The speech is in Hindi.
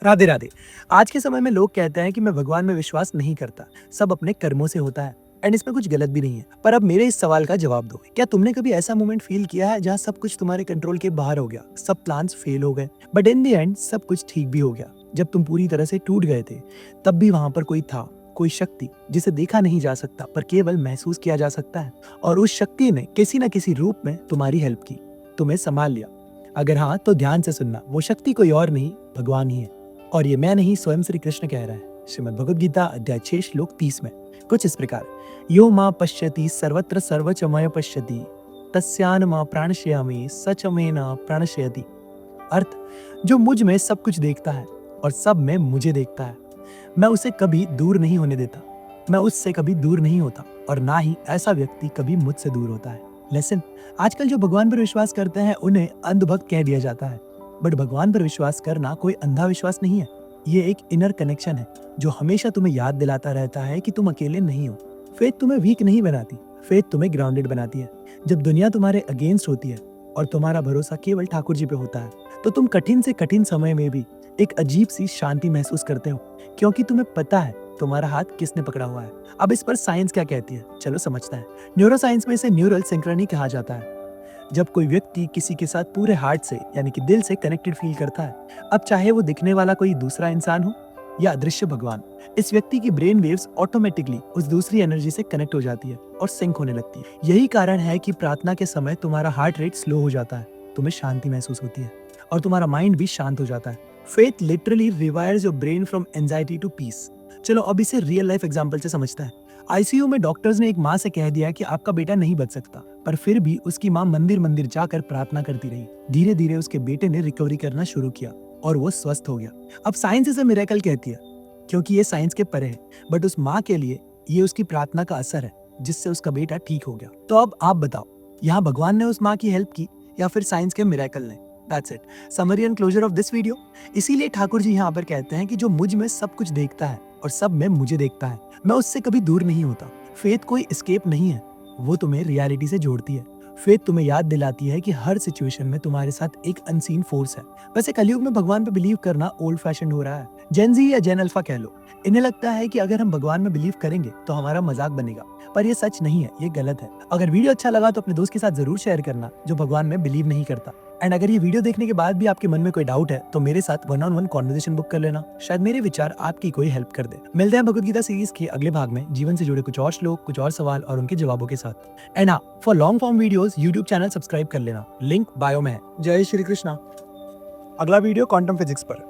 राधे राधे। आज के समय में लोग कहते हैं कि मैं भगवान में विश्वास नहीं करता, सब अपने कर्मों से होता है एंड इसमें कुछ गलत भी नहीं है। पर अब मेरे इस सवाल का जवाब दो, क्या तुमने कभी ऐसा मोमेंट फील किया है जहाँ सब कुछ तुम्हारे कंट्रोल के बाहर हो गया, सब प्लान्स फेल हो गए, बट इन द एंड सब कुछ ठीक भी हो गया। जब तुम पूरी तरह से टूट गए थे, तब भी वहां पर कोई था, कोई शक्ति जिसे देखा नहीं जा सकता पर केवल महसूस किया जा सकता है, और उस शक्ति ने किसी न किसी रूप में तुम्हारी हेल्प की, तुम्हें संभाल लिया। अगर हाँ, तो ध्यान से सुनना, वो शक्ति कोई और नहीं, भगवान ही है। और ये मैं नहीं, स्वयं श्री कृष्ण कह रहा है। श्रीमद् भगवद गीता अध्याय 6 श्लोक 30 में कुछ इस प्रकार, यो मां पश्यति सर्वत्र सर्वचमय पश्यति तस्यान मां प्राणशयामि सच में न प्राणशयति। अर्थ, जो मुझ में सब कुछ देखता है और सब में मुझे देखता है, मैं उसे कभी दूर नहीं होने देता, मैं उससे कभी दूर नहीं होता, और ना ही ऐसा व्यक्ति कभी मुझसे दूर होता है। लेसन, आजकल जो भगवान पर विश्वास करते हैं उन्हें अंधभक्त कह दिया जाता है, बट भगवान पर विश्वास करना कोई अंधा विश्वास नहीं है। ये एक इनर कनेक्शन है जो हमेशा तुम्हें याद दिलाता रहता है कि तुम अकेले नहीं हो। फेथ तुम्हें वीक नहीं बनाती, फेथ तुम्हें ग्राउंडेड बनाती है। जब दुनिया तुम्हारे अगेंस्ट होती है और तुम्हारा भरोसा केवल ठाकुर जी पे होता है, तो तुम कठिन से कठिन समय में भी एक अजीब सी शांति महसूस करते हो, क्योंकि तुम्हें पता है तुम्हारा हाथ किसने पकड़ा हुआ है। अब इस पर साइंस क्या कहती है, चलो समझते हैं। न्यूरो साइंस में इसे न्यूरल सिंक्रोनी कहा जाता है। जब कोई व्यक्ति किसी के साथ पूरे हार्ट से यानी कि दिल से कनेक्टेड फील करता है, अब चाहे वो दिखने वाला कोई दूसरा इंसान हो या अदृश्य भगवान, इस व्यक्ति की ब्रेन वेव्स ऑटोमेटिकली उस दूसरी एनर्जी से कनेक्ट हो जाती है और सिंक होने लगती है। यही कारण है कि प्रार्थना के समय तुम्हारा हार्ट रेट स्लो हो जाता है, तुम्हें शांति महसूस होती है और तुम्हारा माइंड भी शांत हो जाता है। Faith literally rewires your brain from anxiety to peace. चलो अब इसे रियल लाइफ एग्जांपल से समझते हैं। आईसीयू में डॉक्टर्स ने एक माँ से कह दिया कि आपका बेटा नहीं बच सकता, पर फिर भी उसकी माँ मंदिर मंदिर जाकर प्रार्थना करती रही। धीरे धीरे उसके बेटे ने रिकवरी करना शुरू किया और वो स्वस्थ हो गया। अब साइंस इसे मिरेकल कहती है, क्योंकि ये साइंस के परे है, बट उस माँ के लिए ये उसकी प्रार्थना का असर है जिससे उसका बेटा ठीक हो गया। तो अब आप बताओ, यहाँ भगवान ने उस माँ की हेल्प की या फिर साइंस के मिरेकल ने? That's it. Summary and closure of this video. इसीलिए ठाकुर जी यहाँ पर कहते हैं कि जो मुझ में सब कुछ देखता है और सब में मुझे देखता है, मैं उससे कभी दूर नहीं होता। फेथ कोई एस्केप नहीं है, वो तुम्हें रियलिटी से जोड़ती है। फेथ तुम्हें याद दिलाती है कि हर सिचुएशन में तुम्हारे साथ एक अनसीन फोर्स है। वैसे कलयुग में भगवान पे बिलीव करना ओल्ड फैशन हो रहा है। जेन जी या जेन अल्फा कह लो, इन्हें लगता है कि अगर हम भगवान में बिलीव करेंगे तो हमारा मजाक बनेगा, पर ये सच नहीं है, ये गलत है। अगर वीडियो अच्छा लगा तो अपने दोस्त के साथ जरूर शेयर करना जो भगवान में बिलीव नहीं करता। एंड अगर ये वीडियो देखने के बाद भी आपके मन में कोई डाउट है तो मेरे साथ 1-on-1 कॉन्वर्सेशन बुक कर लेना, शायद मेरे विचार आपकी कोई हेल्प कर दे। मिलते हैं भगवद गीता सीरीज के अगले भाग में जीवन से जुड़े कुछ और श्लोक, कुछ और सवाल और उनके जवाबों के साथ। एंड हाँ, for long form videos YouTube channel subscribe कर लेना, लिंक बायो में है। जय श्री कृष्णा। अगला वीडियो क्वांटम फिजिक्स पर।